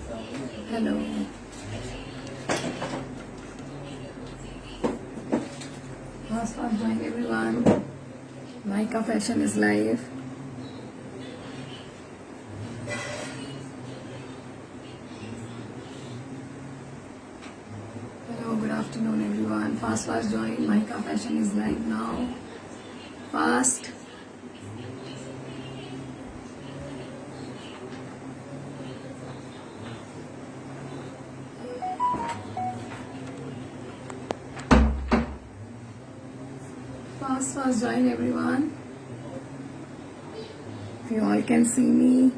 Hello. Fast join everyone. Maika Fashion is live. Hello, good afternoon everyone. Fast join. Maika Fashion is live now. Fast. Fast join everyone. If you all can see me.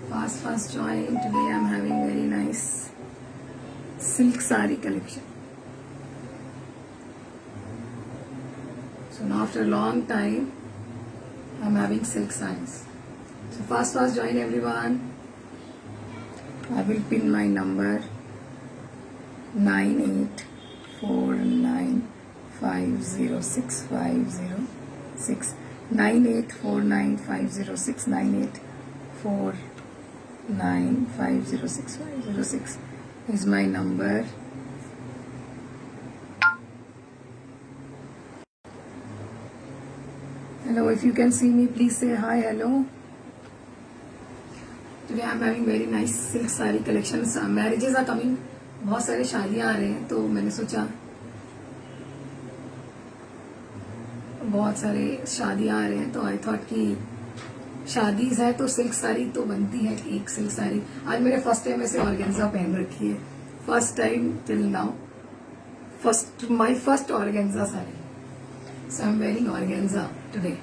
Fast join. Today I'm having very nice silk saree collection. So now after a long time I'm having silk sarees. So fast join everyone. I will pin my number 9849506506 9849506506 is my number. Hello, if you can see me, please say hi. Hello. Today I'm having very nice silk saree collections. Marriages are coming. बहुत सारे शादियां आ रहे हैं, तो मैंने सोचा बहुत सारे शादियां आ रहे हैं तो आई थॉट कि शादीज है तो सिल्क साड़ी तो बनती है। एक सिल्क साड़ी आज मेरे फर्स्ट टाइम ऐसे ऑर्गेन्जा पहन रखी है। First time till now, my first organza sari. So I am wearing organza today.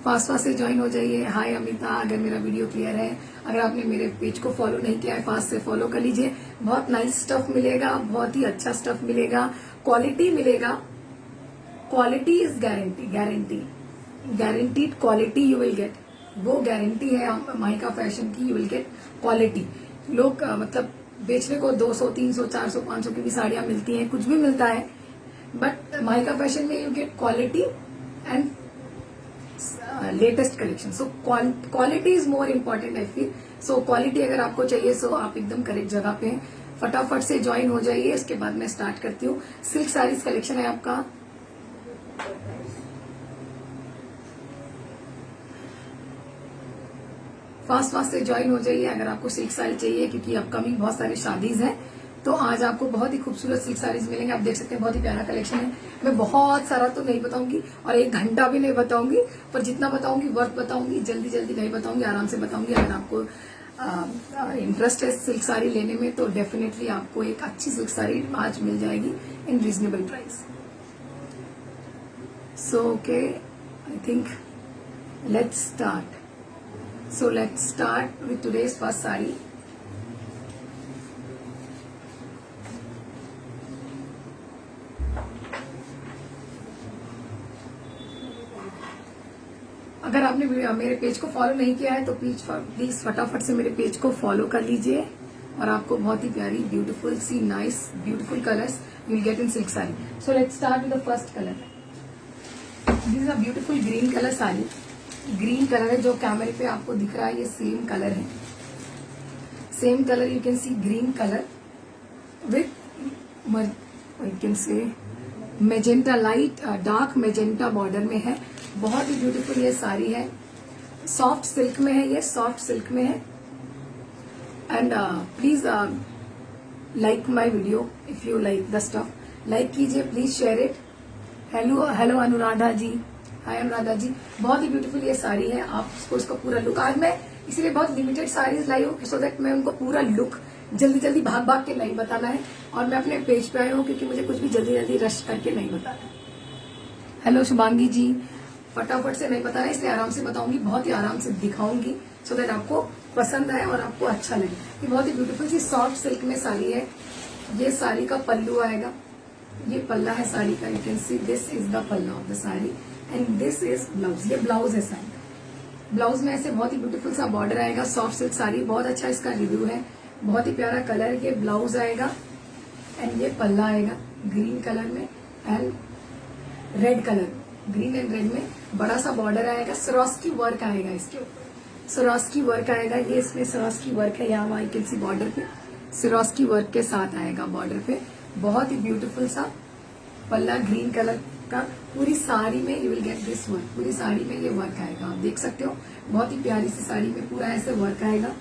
Fast से ज्वाइन हो जाइए। हाय अमिता, अगर मेरा वीडियो क्लियर है, अगर आपने मेरे पेज को फॉलो नहीं किया है फास्ट से फॉलो कर लीजिए। बहुत नाइस स्टफ मिलेगा, बहुत ही अच्छा स्टफ मिलेगा, क्वालिटी मिलेगा। Quality is guaranteed quality you will gate. वो गारंटी है माइका फैशन की, यू विल गेट क्वालिटी। लोग मतलब बेचने को 200, 300, 400, 500 की भी साड़ियां मिलती हैं, कुछ भी मिलता है, बट माइका फैशन में you get quality and latest collection. So quality is more important I feel. So quality अगर आपको चाहिए सो आप एकदम करेक्ट जगह पे हैं। फटाफट से ज्वाइन हो जाइए। इसके बाद मैं स्टार्ट करती हूँ। सिल्क साड़ीज कलेक्शन है आपका। फास्ट से ज्वाइन हो जाइए अगर आपको सिल्क साड़ी चाहिए, क्योंकि अपकमिंग बहुत सारी शादीज हैं। तो आज आपको बहुत ही खूबसूरत सिल्क साड़ीज मिलेंगे। आप देख सकते हैं बहुत ही प्यारा कलेक्शन है। मैं बहुत सारा तो नहीं बताऊंगी और 1 घंटा भी नहीं बताऊंगी, पर जितना बताऊंगी वर्थ बताऊंगी। जल्दी नहीं बताऊंगी, आराम से बताऊंगी। अगर आपको इंटरेस्ट है सिल्क साड़ी लेने में तो डेफिनेटली आपको एक अच्छी सिल्क साड़ी आज मिल जाएगी in reasonable price. So okay, I think let's start. So let's start with today's first saree. अगर आपने मेरे पेज को फॉलो नहीं किया है तो प्लीज फटाफट से मेरे पेज को फॉलो कर लीजिए और आपको बहुत ही प्यारी ब्यूटीफुल सी nice beautiful colours you will get in silk sari. So let's start with the first colour. This is a beautiful green colour sari. Green colour है जो कैमरे पे आपको दिख रहा है, ये सेम कलर है। Same colour you can see green colour with you can say magenta, light dark magenta border में है। बहुत ही ब्यूटीफुल ये साड़ी है। सॉफ्ट सिल्क में है, ये सॉफ्ट सिल्क में है। And please like my video if you like the stuff. Like कीजिए, please share it. Hello Anuradha ji, hi Anuradha ji. बहुत ही ब्यूटीफुल ये साड़ी है। आप इसको पूरा लुक, आज मैं इसलिए बहुत लिमिटेड साड़ीज लाई हूँ सो दैट मैं उनको पूरा लुक जल्दी भाग के नहीं बताना है। और मैं अपने पेज पे आई हूँ क्योंकि मुझे कुछ भी जल्दी रश करके नहीं बताना। हेलो शुभांगी जी, फटाफट से नहीं बताना, इसलिए आराम से बताऊंगी, बहुत ही आराम से दिखाऊंगी सो दैट आपको पसंद आए और आपको अच्छा लगे। ये बहुत ही ब्यूटीफुल सी सॉफ्ट सिल्क में साड़ी है। ये साड़ी का पल्लू आएगा, ये पल्ला है साड़ी का। You can see this is the palla of the sari and this is blouse. ये ब्लाउज है साड़ी। ब्लाउज में ऐसे बहुत ही ब्यूटीफुल सा बॉर्डर आएगा। सॉफ्ट सिल्क साड़ी, बहुत अच्छा इसका रिव्यू है। बहुत ही प्यारा कलर। ये ब्लाउज आएगा एंड ये पल्ला आएगा ग्रीन कलर में and red colour, green and red में बड़ा सा बॉर्डर आएगा। सरोस्की वर्क आएगा इसके ऊपर। सिरोस्की वर्क आएगा, ये इसमें सिरोस्की वर्क है, यहाँ आई कैन सी बॉर्डर पे सिरोस्की वर्क के साथ आएगा बॉर्डर पे। बहुत ही ब्यूटीफुल सा पल्ला ग्रीन कलर का, पूरी साड़ी में you will get this work, पूरी साड़ी में ये वर्क आएगा, आप देख सकते हो। बहुत ही प्यारी सी साड़ी में पूरा ऐसे वर्क आएगा,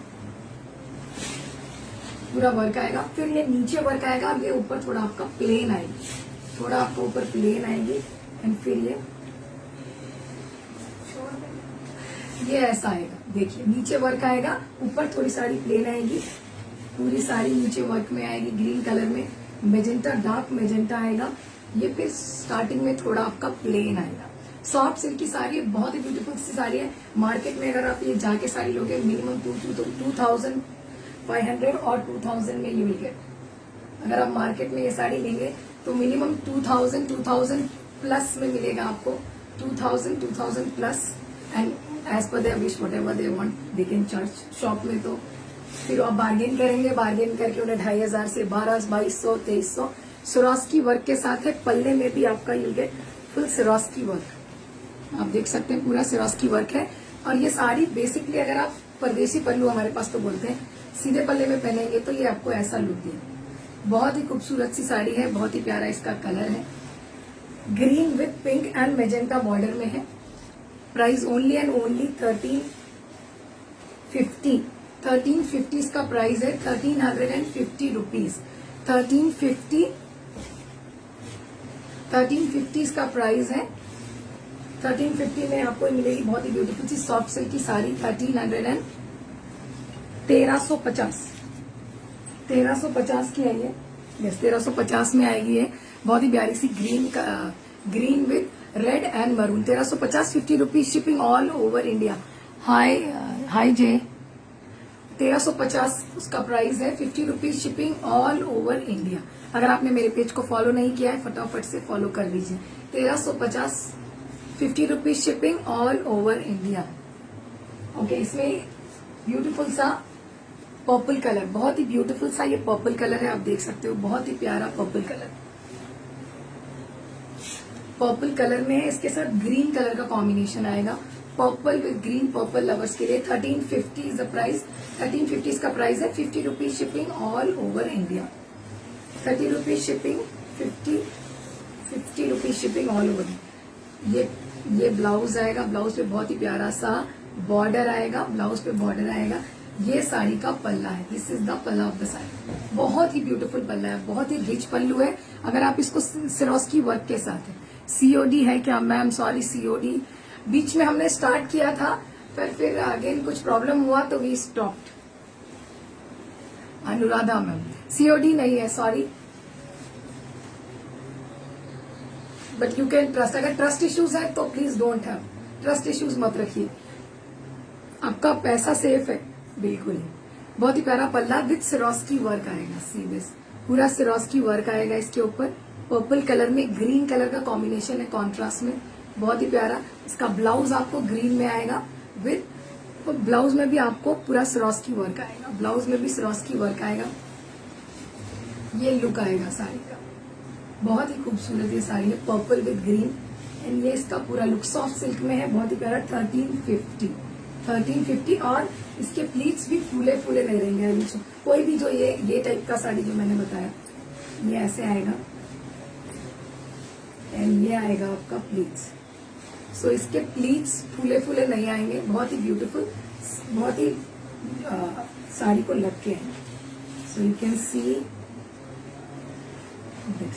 पूरा वर्क आएगा। फिर ये नीचे वर्क आएगा, अब ये ऊपर थोड़ा आपका प्लेन आएगी, थोड़ा आपका ऊपर प्लेन आएगी। एंड फिर ये ऐसा आएगा, देखिए नीचे वर्क आएगा, ऊपर थोड़ी साड़ी प्लेन आएगी, पूरी साड़ी नीचे वर्क में आएगी ग्रीन कलर में, मेजेंटा डार्क मेजेंटा आएगा। ये फिर स्टार्टिंग में थोड़ा आपका प्लेन आएगा। सॉफ्ट सिल्क की साड़ी है, बहुत ही ब्यूटीफुल सी साड़ी है। मार्केट में अगर आप ये जाके साड़ी लोगे मिनिमम 2500 और 2000 में यू विल गेट। अगर आप मार्केट में ये साड़ी लेंगे तो मिनिमम 2000 प्लस में मिलेगा आपको, 2000 plus. And as per their wish whatever they want they can charge. Shop में तो फिर आप बार्गेन करेंगे, बार्गेन करके उन्हें 2500 से 1200, 2200, 2300 सिरोस्की वर्क के साथ है। पल्ले में भी आपका you get full Swarovski work, आप देख सकते हैं पूरा सिरोस्की वर्क है। और ये साड़ी बेसिकली अगर आप परदेसी पल्लू हमारे पास तो बोलते हैं, सीधे पल्ले में पहनेंगे तो ये आपको ऐसा लुक देगा। बहुत ही खूबसूरत सी साड़ी है, बहुत ही प्यारा इसका कलर है, green with pink and magenta border में है। Price only and only 1350। 1350 इसका प्राइस है, 1350 रुपीज। 1350 इसका प्राइस है। 1350 में आपको मिलेगी बहुत ही ब्यूटीफुल सी सॉफ्ट सिल्क की साड़ी। 1350 की है ये, यस 1350 में आएगी ये। बहुत ही प्यारी सी green with red and maroon. 1350, 50 rupees shipping all over India. Hi जे, 1350 उसका प्राइस है, 50 rupees shipping all over India. अगर आपने मेरे पेज को फॉलो नहीं किया है फटाफट से फॉलो कर लीजिए। 1350, 50 rupees shipping all over India. Okay, इसमें ब्यूटीफुल सा पर्पल कलर, बहुत ही ब्यूटीफुल सा ये पर्पल कलर है, आप देख सकते हो, बहुत ही प्यारा पर्पल कलर। पर्पल कलर में इसके साथ ग्रीन कलर का कॉम्बिनेशन आएगा, purple with green, purple lovers के लिए। 1350 इज द प्राइस, 1350 इसका प्राइस है, 50 rupees shipping all over India. 30 rupees shipping, 50 rupees shipping all over. ये ब्लाउज आएगा, ब्लाउज पे बहुत ही प्यारा सा बॉर्डर आएगा, ब्लाउज पे बॉर्डर आएगा। ये साड़ी का पल्ला है, this is the palla of the sari. बहुत ही ब्यूटीफुल पल्ला है, बहुत ही रिच पल्लू है। अगर आप इसको सिरोस्की वर्क के साथ है, सीओडी है क्या मैम? सॉरी, सीओडी बीच में हमने स्टार्ट किया था, फिर अगेन कुछ प्रॉब्लम हुआ तो we stopped. Anuradha ma'am, COD नहीं है, sorry, but you can trust. अगर ट्रस्ट इश्यूज है तो please don't have, trust issues मत रखिए, आपका पैसा सेफ है बिल्कुल ही। बहुत ही प्यारा पल्ला विद सिरोस्की वर्क आएगा, सी दिस, पूरा सिरोस्की वर्क आएगा इसके ऊपर। पर्पल कलर में ग्रीन कलर का कॉम्बिनेशन है कॉन्ट्रास्ट में, बहुत ही प्यारा। इसका ब्लाउज आपको ग्रीन में आएगा, विद ब्लाउज में भी आपको पूरा सिरोस्की वर्क आएगा, ब्लाउज में भी सिरोस्की वर्क आएगा। ये लुक आएगा साड़ी का, बहुत ही खूबसूरत ये साड़ी है, पर्पल विद ग्रीन। एंड ये इसका पूरा लुक सॉफ्ट सिल्क में है, बहुत ही प्यारा। 1350 और इसके प्लीट्स भी फूले फूले नहीं रहेंगे अभी। कोई भी जो ये टाइप का साड़ी जो मैंने बताया, ये ऐसे आएगा एंड ये आएगा आपका प्लीट्स। सो इसके प्लीट्स फूले फूले नहीं आएंगे, बहुत ही ब्यूटीफुल, बहुत ही साड़ी को लग के हैं। So you can see this.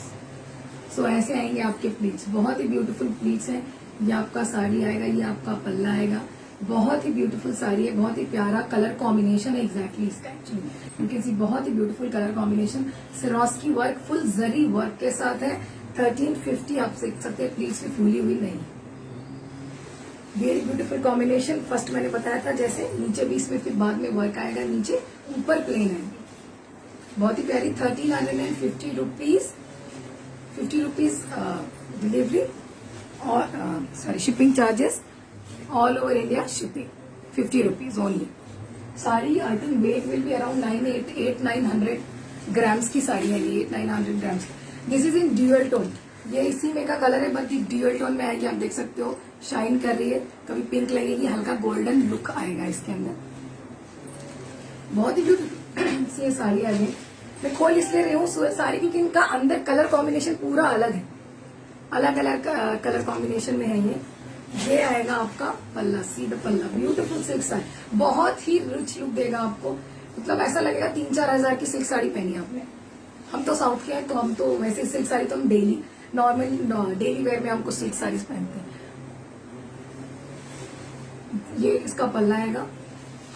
So ऐसे आएंगे आपके प्लीट्स, बहुत ही ब्यूटीफुल प्लीट्स हैं। ये आपका साड़ी आएगा, ये आपका पल्ला आएगा, बहुत ही ब्यूटीफुल साड़ी है, बहुत ही प्यारा कलर कॉम्बिनेशन है एग्जैक्टली इसका। एक्चुअली यू कैन सी बहुत ही beautiful colour combination, Swarovski work, full zari work के साथ है। 1350 आप देख सकते हैं, प्लीट्स भी फूली हुई नहीं। Very beautiful combination. फर्स्ट मैंने बताया था जैसे नीचे भी इसमें फिर बाद में वर्क आएगा, नीचे ऊपर प्लेन है, बहुत ही प्यारी। 1350 रुपीज, 50 रुपीज डिलीवरी और sorry shipping charges all over India shipping, 50 rupees only. Sari I think weight will be around 900 grams की साड़ी है ये, 800-900 grams. This is in dual tone, ये इसी में का कलर है, बल्कि ड्यूअल टोन में आएगी, आप देख सकते हो। शाइन कर रही है, कभी पिंक लगेगी, हल्का गोल्डन लुक आएगा इसके अंदर। बहुत ही ब्यूटीफुल ये साड़ी आई है। मैं खोल इसलिए रही हूँ साड़ी क्योंकि इनका अंदर कलर कॉम्बिनेशन पूरा अलग है, अलग अलग कलर कॉम्बिनेशन में है ये आएगा आपका पल्ला, सी द पल्ला, ब्यूटीफुल सिल्क साड़ी, बहुत ही रिच लुक देगा आपको। मतलब ऐसा लगेगा 3-4 हजार की सिल्क साड़ी पहनी आपने। हम तो साउथ के हैं तो हम तो वैसे सिल्क साड़ी तो हम डेली नॉर्मल डेली वेयर में हमको सिल्क साड़ीज पहनते हैं। ये इसका पल्ला आएगा,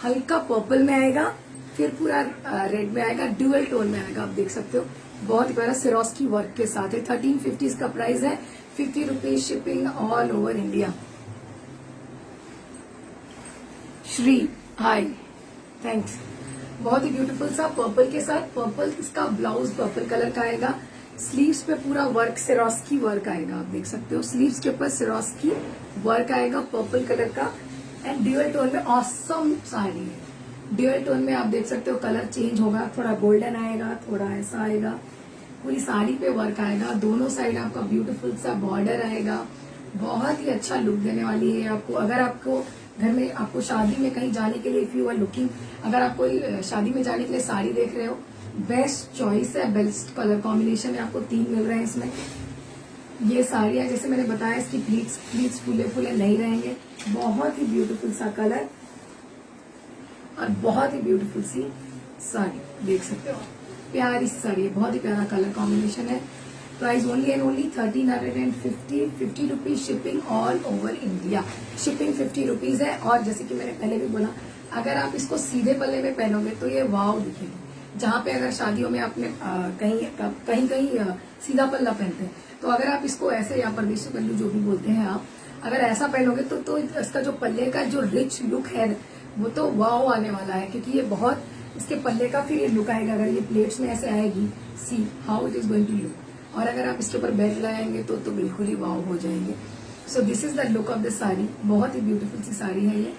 हल्का पर्पल में आएगा, फिर पूरा रेड में आएगा, ड्यूअल टोन में आएगा। आप देख सकते हो बहुत ही प्यारा सिरोस्की वर्क के साथ है। 1350 इसका प्राइस है, 50 rupees shipping all over India. Shri hi, thanks. बहुत ही ब्यूटीफुल सा पर्पल के साथ, पर्पल इसका ब्लाउज पर्पल कलर का आएगा। स्लीव्स पे पूरा वर्क सिरोस्की वर्क आएगा, आप देख सकते हो स्लीव्स के ऊपर सिरोस्की वर्क आएगा पर्पल कलर का। एंड ड्यूअल टोन में ऑसम साड़ी है। ड्यूअल टोन में आप देख सकते हो कलर चेंज होगा, थोड़ा गोल्डन आएगा, थोड़ा ऐसा आएगा, पूरी साड़ी पे वर्क आएगा। दोनों साइड आपका ब्यूटीफुल सा बॉर्डर आएगा, बहुत ही अच्छा लुक देने वाली है आपको। अगर आपको घर में आपको शादी में कहीं जाने के लिए, इफ यू आर लुकिंग, अगर आप कोई शादी में जाने के लिए साड़ी देख रहे हो, बेस्ट चॉइस है, बेस्ट कलर कॉम्बिनेशन है। आपको 3 मिल रहे हैं इसमें। ये साड़ियां जैसे मैंने बताया इसकी प्लीट्स फूले फूले नहीं रहेंगे। बहुत ही ब्यूटीफुल सा कलर और बहुत ही ब्यूटीफुल सी साड़ी देख सकते हो, प्यारी साड़ी है, बहुत ही प्यारा कलर कॉम्बिनेशन है। Price only and only 1350, 50 rupees shipping all over India. Shipping 50 rupees है। और जैसे कि मैंने पहले भी बोला, अगर आप इसको सीधे पल्ले में पहनोगे तो ये वाव दिखेगी। जहाँ पे अगर शादियों में आपने कहीं सीधा पल्ला पहनते हैं, तो अगर आप इसको ऐसे या परदेशी पल्लू जो भी बोलते हैं आप, अगर ऐसा पहनोगे तो इसका जो पल्ले का जो रिच लुक है वो तो वाव आने वाला है, क्योंकि ये बहुत इसके पल्ले का फिर लुक आएगा। अगर ये प्लेट्स में ऐसे आएगी, see how it is going to look. और अगर आप इसके ऊपर बेल्ट लगाएंगे तो बिल्कुल ही वाव हो जाएंगे। So this is the look of the sari. बहुत ही ब्यूटीफुल सी साड़ी है ये।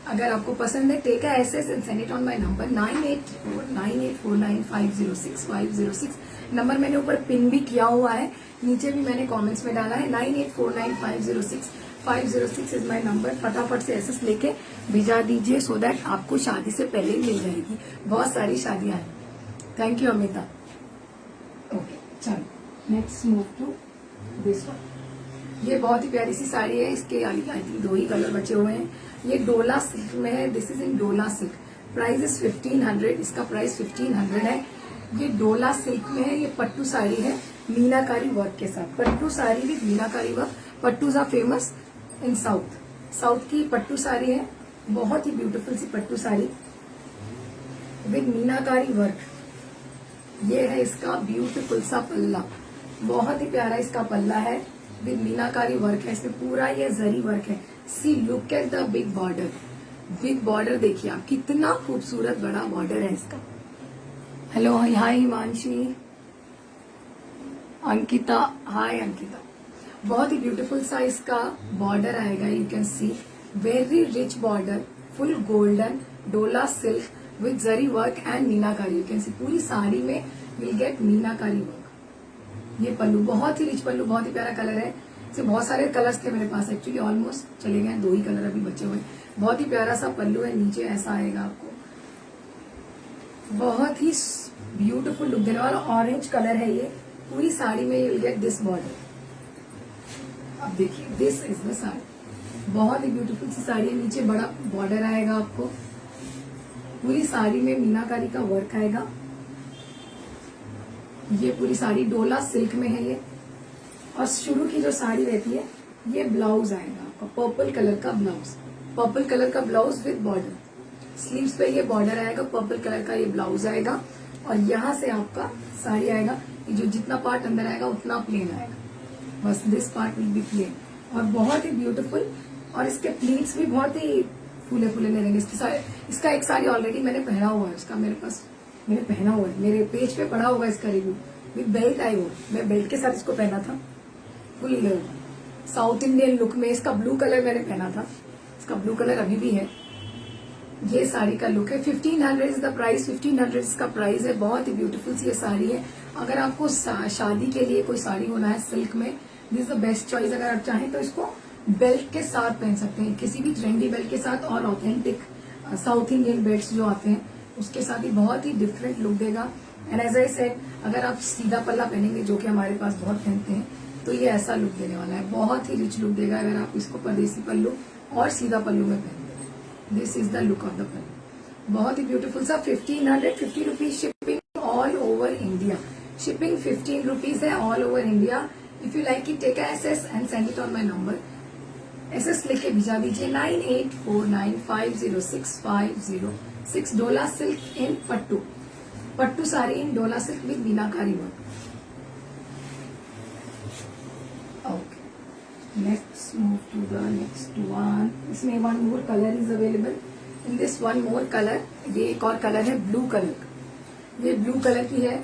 अगर आपको पसंद है, take a SS and send it on my number 9849849506 number मैंने ऊपर पिन भी किया हुआ है, नीचे भी मैंने कमेंट्स में डाला है। 9849506506 इज माय नंबर। फटाफट से एसएस लेके भिजा दीजिए, सो दैट आपको शादी से पहले ही मिल जाएगी। बहुत सारी शादियां हैं। Thank you Amita. ओके चलो next move to this one. ये बहुत ही प्यारी सी साड़ी है। इसके आई थिंक 2 ही कलर बचे हुए हैं। ये डोला सिल्क में है। दिस इज इन डोला सिल्क। Price is 1500। इसका प्राइस 1500 है। ये डोला सिल्क में है। ये पट्टू साड़ी है मीनाकारी वर्क के साथ। Pattu sari with meenakari work. Pattus are famous in south की पट्टू साड़ी है। बहुत ही ब्यूटीफुल सी पट्टू साड़ी विद मीनाकारी वर्क। ये है इसका ब्यूटीफुल सा पल्ला। बहुत ही प्यारा इसका पल्ला है विद मीनाकारी वर्क है। इसमें पूरा ये जरी वर्क है। See look at the big border. Big border देखिए आप, कितना खूबसूरत बड़ा बॉर्डर है इसका। Hello hi Himanshi, Ankita hi Ankita. बहुत ही ब्यूटीफुल सा इसका बॉर्डर आएगा। You can see very rich border, full golden dola silk with zari work and meenakari. You can see पूरी साड़ी में विल गेट मीनाकारी वर्क। ये पल्लू बहुत ही रिच पल्लू, बहुत ही प्यारा कलर है। इसे बहुत सारे कलर्स थे मेरे पास, एक्चुअली ऑलमोस्ट चले गए, 2 ही कलर अभी बचे हुए। बहुत ही प्यारा सा पल्लू है। नीचे ऐसा आएगा आपको, बहुत ही ब्यूटीफुल लुक देने वाला ऑरेंज कलर है ये। पूरी साड़ी में you will get this border. अब देखिए दिस इज द साड़ी। बहुत ही ब्यूटीफुल सी साड़ी है। नीचे बड़ा बॉर्डर आएगा आपको। पूरी साड़ी में मीनाकारी का वर्क आएगा। ये पूरी साड़ी डोला सिल्क में है ये। और शुरू की जो साड़ी रहती है, ये ब्लाउज आएगा आपका पर्पल कलर का ब्लाउज। पर्पल कलर का ब्लाउज विद बॉर्डर। स्लीव्स पे ये बॉर्डर आएगा, पर्पल कलर का ये ब्लाउज आएगा। और यहाँ से आपका साड़ी आएगा। ये जो जितना पार्ट अंदर आएगा उतना प्लेन आएगा, बस this part will be plain. और बहुत ही ब्यूटीफुल। और इसके प्लीट्स भी बहुत ही फूले फूले नहीं रहेंगे। इसका एक साड़ी ऑलरेडी मैंने पहना हुआ है। उसका मेरे पास मैंने पहना हुआ है, मेरे पेज पे पड़ा हुआ है इसका रिव्यू। विद बेल्ट आई वो, मैं बेल्ट के साथ इसको पहना था। फुल साउथ इंडियन लुक में। इसका ब्लू कलर मैंने पहना था। इसका ब्लू कलर अभी भी है। ये साड़ी का लुक है। 1500 इज द प्राइस। 1500 इसका प्राइस है। बहुत ही ब्यूटीफुल सी ये साड़ी है। अगर आपको शादी के लिए कोई साड़ी होना है सिल्क में, this is the best choice. अगर आप चाहें तो इसको बेल्ट के साथ पहन सकते हैं, किसी भी ट्रेंडी बेल्ट के साथ, और ऑथेंटिक साउथ इंडियन बेल्ट्स जो आते हैं उसके साथ ही बहुत ही डिफरेंट लुक देगा। एंड एज आई सेड, अगर आप सीधा पल्ला पहनेंगे, जो कि हमारे पास बहुत पहनते हैं, तो ये ऐसा लुक देने वाला है, बहुत ही रिच लुक देगा अगर आप इसको परदेसी पल्लू और सीधा पल्लू में पहनते। This is the look of the pallu, बहुत ही ब्यूटीफुल सा। 1550 rupees shipping all over India, shipping 15 rupees है all over India. If you like it, take a SS and send it on my number. SS लेके भिजा दीजिए 9849506506। डोला silk in pattu, pattu sari in डोला silk with meenakari work. Okay, let's move to the next one. इसमें one more colour is available in this one more colour. ये एक और colour है ब्लू कलर, ये ब्लू कलर की है।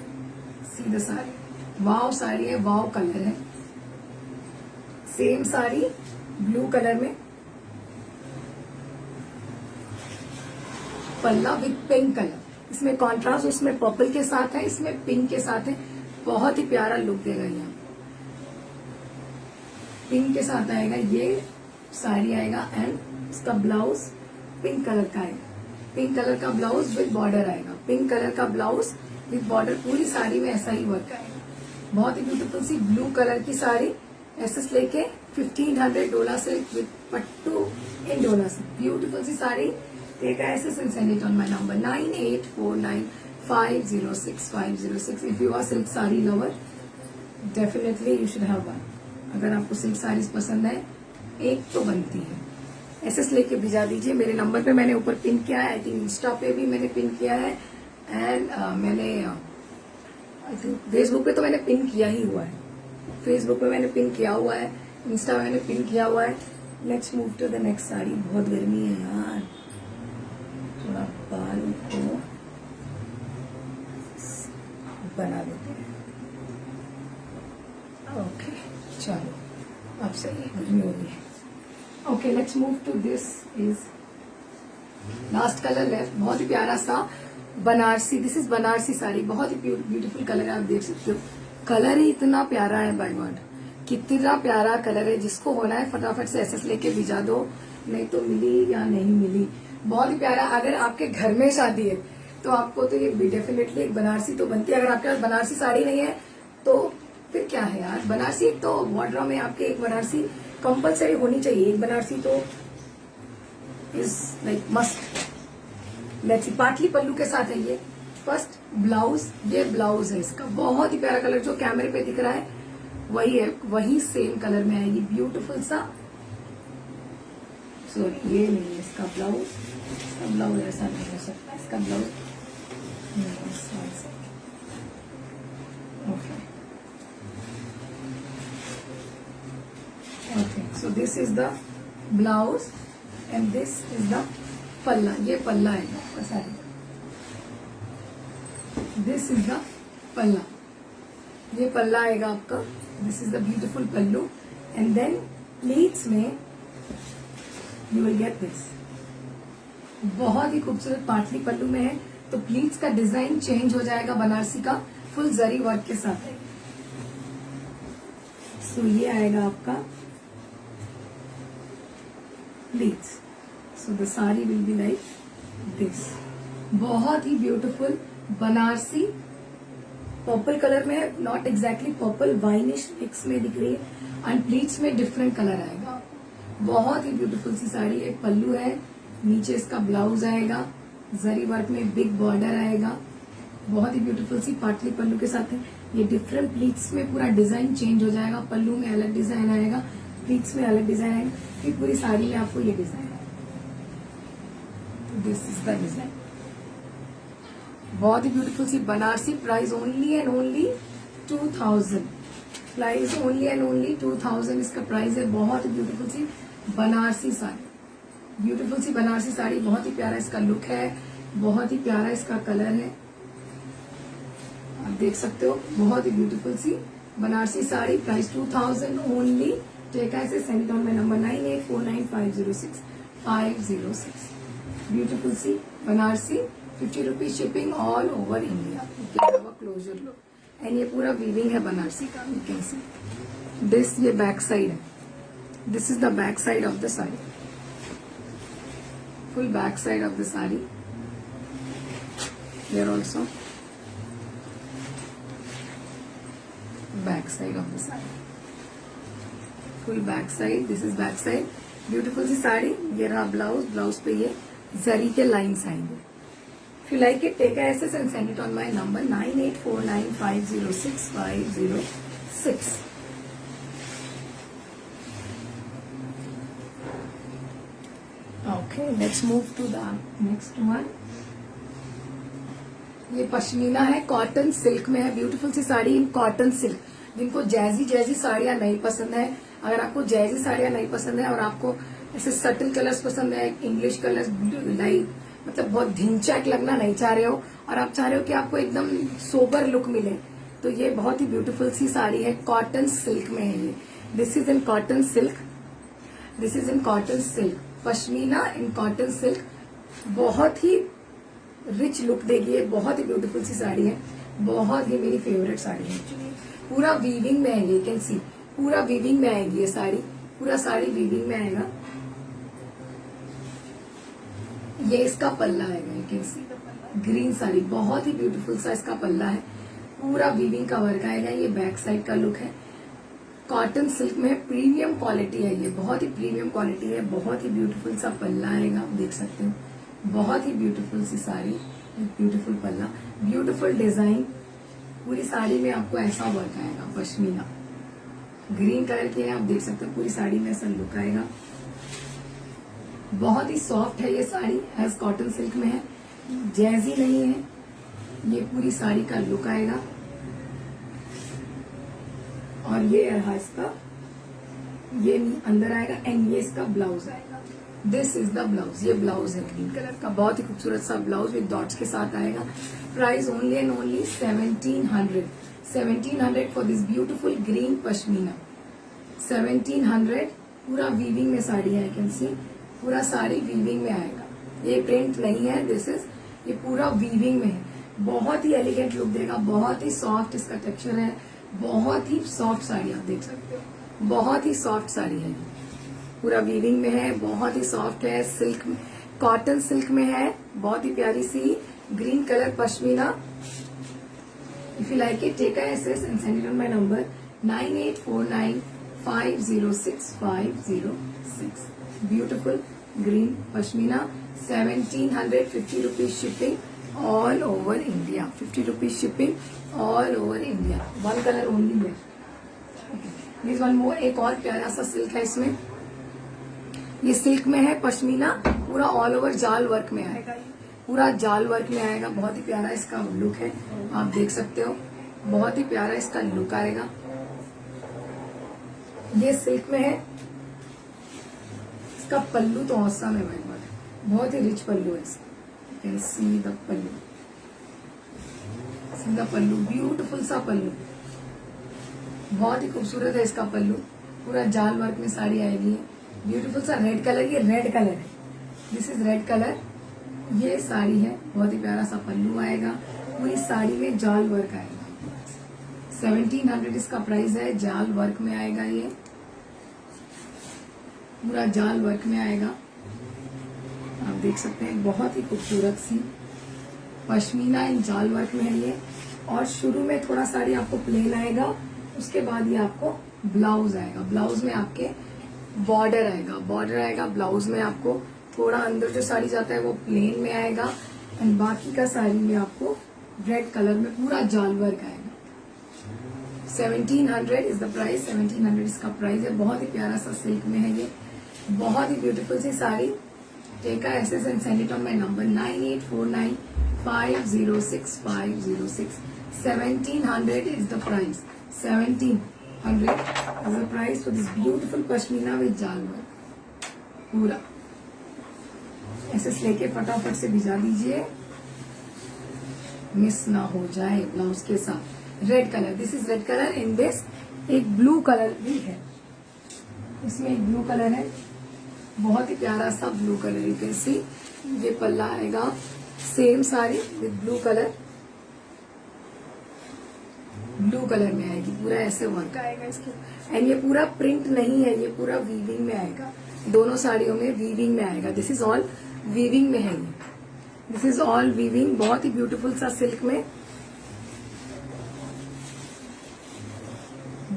See the sari, wow sari है, वाव कलर है। सेम साड़ी ब्लू कलर में, पल्ला विद पिंक कलर, इसमें कॉन्ट्रास्ट उसमें पर्पल के साथ है, इसमें पिंक के साथ है। बहुत ही प्यारा लुक देगा ये, पिंक के साथ आएगा ये साड़ी आएगा। एंड इसका ब्लाउज पिंक कलर का आएगा, पिंक कलर का ब्लाउज विद बॉर्डर आएगा, पिंक कलर का ब्लाउज विद बॉर्डर। पूरी साड़ी में ऐसा ही वर्क आएगा। बहुत ही ब्यूटीफुल सी ब्लू कलर की साड़ी, एसएस लेके 1500 डोला सिल्क विद पट्टू इन डोला सिल्क। ब्यूटीफुल सी sari, take SS and send it on my number 9849506506। If you are silk sari lover, definitely you should have one. अगर आपको सिल्क साड़ीज पसंद है, एक तो बनती है। एसएस लेके भिजा दीजिए मेरे नंबर पे, मैंने ऊपर पिन किया है, आई थिंक इंस्टा पे भी मैंने पिन किया है, एंड मैंने आई थिंक फेसबुक पे तो मैंने पिन किया ही हुआ है, फेसबुक पे मैंने पिन किया हुआ है, इंस्टा पे मैंने पिन किया हुआ है। Let's move to the next sari. बहुत गर्मी है यार, थोड़ा बाल को बना देते हैं। ओके चलो, अब सही है, गर्मी हो गई है। Okay, let's move to this is last colour left. बहुत ही प्यारा सा बनारसी, दिस इज बनारसी साड़ी, बहुत ही ब्यूटीफुल कलर है। आप देख सकते हो, कलर ही इतना प्यारा है, बाय गॉड कितना प्यारा कलर है। जिसको होना है फटाफट से एसएस लेके भिजा दो, नहीं तो मिली या नहीं मिली। बहुत ही प्यारा। अगर आपके घर में शादी है तो आपको तो ये डेफिनेटली एक बनारसी तो बनती है। अगर आपके पास बनारसी साड़ी नहीं है तो फिर क्या है यार, बनारसी तो वार्डरोब में आपके एक बनारसी कंपलसरी होनी चाहिए। एक बनारसी तो is like must. Let's see, पाटली पल्लू के साथ है ये। फर्स्ट ब्लाउज, ये ब्लाउज है इसका, बहुत ही प्यारा कलर जो कैमरे पे दिख रहा है वही है, वही सेम कलर में आएगी, ब्यूटीफुल सा। सॉरी, ये नहीं है इसका ब्लाउज, इसका ब्लाउज ऐसा नहीं हो सकता, इसका blouse okay okay. So this is the blouse and this is the पल्ला। ये पल्ला है आपका साड़ी, दिस इज द पल्ला, ये पल्ला आएगा आपका। This is the beautiful pallu and then pleats में यू विल गेट दिस। बहुत ही खूबसूरत पाटली पल्लू में है, तो प्लीट्स का डिजाइन चेंज हो जाएगा, बनारसी का फुल जरी वर्क के साथ है। सो ये आएगा आपका pleats. So the sari will be like this. बहुत ही ब्यूटीफुल बनारसी पर्पल कलर में है, not exactly purple, winish mix में दिख रही है। एंड प्लीट्स में डिफरेंट कलर आएगा। बहुत ही ब्यूटीफुल सी साड़ी। एक पल्लू है, नीचे इसका ब्लाउज आएगा, जरी वर्क में बिग बॉर्डर आएगा। बहुत ही ब्यूटीफुल सी पाटली पल्लू के साथ है। ये डिफरेंट प्लीट्स में पूरा डिजाइन चेंज हो जाएगा। पल्लू में अलग डिजाइन आएगा, प्लीट्स में अलग डिजाइन आएगा, फिर पूरी साड़ी में आपको ये डिजाइन आएगा। This is the design. बहुत ही ब्यूटीफुल सी Banarasi. Price only and only 2000। Price only and only 2000 इसका प्राइस है। बहुत ही ब्यूटीफुल सी बनारसी साड़ी, ब्यूटीफुल सी बनारसी साड़ी। बहुत ही प्यारा इसका लुक है, बहुत ही प्यारा इसका कलर है, आप देख सकते हो। बहुत ही ब्यूटीफुल सी Banarasi sari. Price 2000 only. Take SS send on my number 9849506506। Beautiful सी Banarasi, 50 rupees shipping all over India. Closer look and ये पूरा वीविंग है बनारसी का। यू कैन सी दिस, ये बैक साइड है, This is the back side of the saree. Full back side of the saree. Here also. Back side of the saree. Full back side. This is back side. Beautiful सी साड़ी. ये रहा blouse. Blouse पे ये जरी के lines आएंगे. If you like it, take a SS and send it on my number 9849506506. Okay, let's move to the next one. ये पश्मीना है, cotton silk में है. ब्यूटीफुल सी साड़ी इन कॉटन सिल्क. जिनको जैजी जैजी साड़ियां नहीं पसंद है, अगर आपको जैजी साड़ियां नहीं पसंद है और आपको ऐसे सटल कलर्स पसंद है, इंग्लिश कलर्स लाइट मतलब बहुत ढिंचैक लगना नहीं चाह रहे हो और आप चाह रहे हो कि आपको एकदम सोबर लुक मिले, तो ये बहुत ही ब्यूटीफुल सी साड़ी है. कॉटन सिल्क में है ये. This is in cotton silk. This is in cotton silk. Pashmina in cotton silk. बहुत ही रिच लुक देगी. ये बहुत ही ब्यूटीफुल सी साड़ी है. बहुत ही मेरी फेवरेट साड़ी है. पूरा वीविंग में है. ये कैन सी पूरा वीविंग में आएगी ये साड़ी. पूरा साड़ी वीविंग में आएगा. ये इसका पल्ला आएगा. You can see green sari. बहुत ही ब्यूटीफुल सा इसका पल्ला है. पूरा वीविंग का वर्क आएगा. ये बैक साइड का लुक है. कॉटन सिल्क में प्रीमियम क्वालिटी है. ये बहुत ही प्रीमियम क्वालिटी है. बहुत ही ब्यूटीफुल सा पल्ला आएगा. आप देख सकते हो. बहुत ही ब्यूटीफुल सी साड़ी. ब्यूटीफुल पल्ला. Beautiful design. पूरी साड़ी में आपको ऐसा वर्क आएगा. पश्मीना ग्रीन कलर की है. आप देख सकते हो पूरी साड़ी में ऐसा लुक आएगा. बहुत ही सॉफ्ट है ये साड़ी. एज कॉटन सिल्क में है. जैजी नहीं है. ये पूरी साड़ी का लुक आएगा. और ये रहा इसका. ये अंदर आएगा एंड ये इसका ब्लाउज आएगा. This is the blouse. ये ब्लाउज है ग्रीन कलर का. बहुत ही खूबसूरत सा ब्लाउज विद डॉट्स के साथ आएगा. Price only and only 1700. 1700 for this beautiful green pashmina. 1700. पूरा वीविंग में साड़ी है. आई कैन सी पूरा साड़ी वीविंग में आएगा. ये प्रिंट नहीं है. दिस इज ये पूरा वीविंग में है. बहुत ही एलिगेंट लुक देगा. बहुत ही सॉफ्ट इसका टेक्सचर है. बहुत ही सॉफ्ट साड़ी आप देख सकते हो. बहुत ही सॉफ्ट साड़ी है. पूरा वीविंग में है. बहुत ही सॉफ्ट है. सिल्क कॉटन सिल्क में है. बहुत ही प्यारी सी green colour pashmina. If you like it take a SS and send it on my number 9849506506. Beautiful green pashmina. 1750 rupees shipping all over India. 50 rupees shipping all over India. One colour only है. This one more. एक और प्यारा सा silk है इसमें. ये silk में है पश्मीना. पूरा ऑल ओवर जाल वर्क में आएगा. पूरा जाल वर्क में आएगा. बहुत ही प्यारा इसका लुक है. आप देख सकते हो. बहुत ही प्यारा इसका लुक आएगा. ये सिल्क में है. इसका पल्लू तो औसम है भाई. बहुत ही रिच पल्लू है इसका. यू कैन सी द पल्लू. सीधा पल्लू. ब्यूटीफुल सा पल्लू. बहुत ही खूबसूरत है इसका पल्लू. पूरा जाल वर्क में साड़ी आएगी. ब्यूटीफुल सा रेड कलर. ये रेड कलर है. This is red colour. ये साड़ी है. बहुत ही प्यारा सा पल्लू आएगा. पूरी साड़ी में जाल वर्क आएगा. 1700 इसका प्राइस है. जाल वर्क में आएगा. ये पूरा जाल वर्क में आएगा. आप देख सकते हैं. बहुत ही खूबसूरत सी पश्मीना इन जाल वर्क में है ये. और शुरू में थोड़ा साड़ी आपको प्लेन आएगा. उसके बाद ये आपको ब्लाउज आएगा. ब्लाउज में आपके बॉर्डर आएगा. बॉर्डर आएगा ब्लाउज में. आपको थोड़ा अंदर जो साड़ी जाता है वो प्लेन में आएगा. एंड बाकी का साड़ी में आपको रेड कलर में पूरा जाल वर्क आएगा. 1700 इज द प्राइस. 1700 इसका प्राइस है. बहुत ही प्यारा सा सिल्क में है ये. बहुत ही ब्यूटीफुल सी sari. Take a SS and send it on my number 9849506506. 1700 is the price. 1700 is the price for this beautiful pashmina with jal work. पूरा ऐसे लेके फटाफट से भिजा दीजिए. मिस ना हो जाए. ब्लाउज के साथ red colour. This is red colour. In this एक ब्लू कलर भी है. इसमें एक ब्लू कलर है. बहुत ही प्यारा सा ब्लू कलर. यू कैन सी. ये पल्ला आएगा. Same sari with blue colour. Blue colour में आएगी, पूरा ऐसे वर्क आएगा इसके। एंड ये पूरा प्रिंट नहीं है, ये पूरा वीविंग में आएगा, दोनों साड़ियों में वीविंग में आएगा। दिस इज ऑल वीविंग में है ये, दिस इज ऑल वीविंग, बहुत ही ब्यूटीफुल सा सिल्क में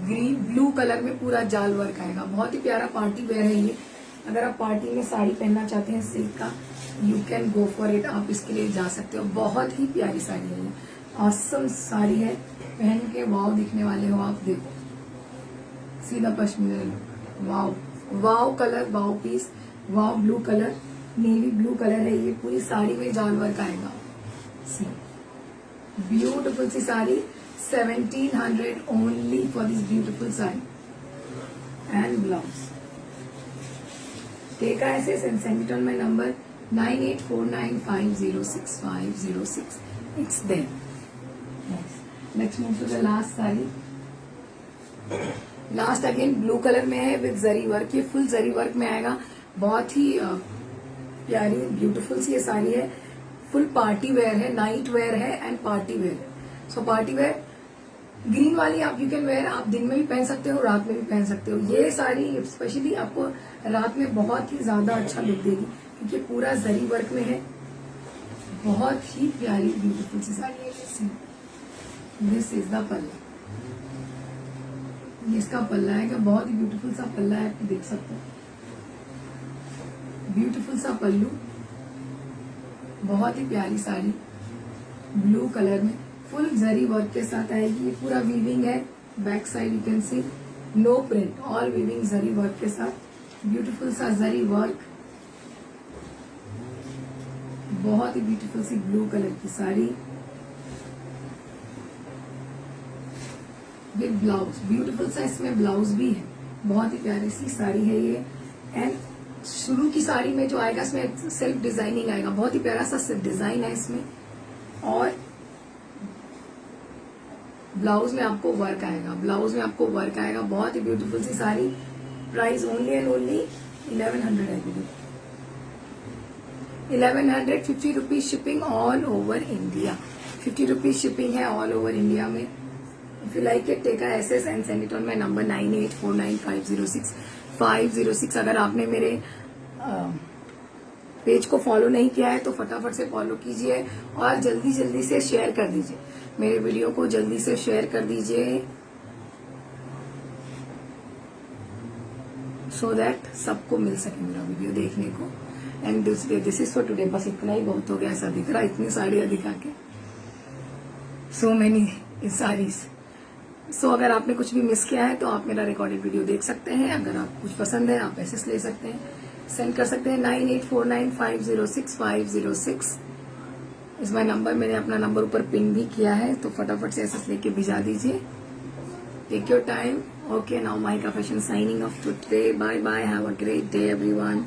ग्रीन ब्लू कलर में पूरा जाल वर्क आएगा। बहुत ही प्यारा पार्टी वेयर है ये। अगर आप पार्टी में साड़ी पहनना चाहते हैं सिल्क का, you can go for it, आप इसके लिए जा सकते हो। बहुत ही प्यारी साड़ी है ये, ऑसम साड़ी है, पहन के वाव दिखने वाले हो आप। देखो सीधा pashmina look, wow wow colour, wow piece, wow blue colour, navy blue colour है ये। पूरी साड़ी में जाल वर्क आएगा। सी ब्यूटीफुल सी sari, 1700 only for this beautiful sari and blouse. Take SS and send it on my number 9849506506. It's there. Yes. Let's move to the last sari. Last again blue colour में है with zari work, ये full zari work में आएगा। बहुत ही प्यारी beautiful सी ये साड़ी है। फुल पार्टी वेयर है, नाइट वेयर है एंड पार्टी वेयर है। सो पार्टी वेयर ग्रीन वाली आप यू कैन वेयर, आप दिन में भी पहन सकते हो, रात में भी पहन सकते हो। ये साड़ी स्पेशली आपको रात में बहुत ही ज्यादा अच्छा लुक देगी क्योंकि पूरा जरी वर्क में है। बहुत ही प्यारी ब्यूटीफुल सी साड़ी है। दिस इज द पल्ला, इसका पल्ला है, बहुत ही ब्यूटीफुल सा पल्ला है, आप देख सकते हो। ब्यूटीफुल सा पल्लू, बहुत ही प्यारी साड़ी ब्लू कलर में फुल जरी वर्क के साथ आएगी। ये पूरा वीविंग है, back side you can see, no print, all weaving zari work के साथ। ब्यूटीफुल सा जरी वर्क, बहुत ही ब्यूटीफुल सी ब्लू कलर की साड़ी विद ब्लाउज। ब्यूटीफुल सा इसमें ब्लाउज भी है, बहुत ही प्यारी सी साड़ी है ये। एंड शुरू की साड़ी में जो आएगा इसमें सेल्फ डिजाइनिंग आएगा, बहुत ही प्यारा सा सेल्फ डिजाइन है इसमें। और ब्लाउज में आपको वर्क आएगा, ब्लाउज में आपको वर्क आएगा। बहुत ही ब्यूटीफुल सी sari, price only and only 1100 है। 1100, 50 rupees shipping all over India. 50 rupees shipping है ऑल ओवर इंडिया में। If you like it, take SS and send it on my number 9849506506। अगर आपने मेरे पेज को फॉलो नहीं किया है तो फटाफट से फॉलो कीजिए और जल्दी जल्दी से शेयर कर दीजिए। मेरे वीडियो को जल्दी से शेयर कर दीजिए सो दैट सबको मिल सके मेरा वीडियो देखने को। And this is for today. बस इतना ही बहुत हो गया, ऐसा दिख रहा है इतनी साड़ियां दिखा के, सो मेनी साड़ीज। सो अगर आपने कुछ भी मिस किया है तो आप मेरा रिकॉर्डेड वीडियो देख सकते हैं। अगर आपको कुछ पसंद है आप एसेस ले सकते हैं, सेंड कर सकते हैं 9849506506 इस माई नंबर। मैंने अपना नंबर ऊपर पिन भी किया है, तो फटाफट से एसेस लेके भिजा दीजिए। Take your time. Okay, now Mahika fashion signing off today. Bye bye, have a great day everyone.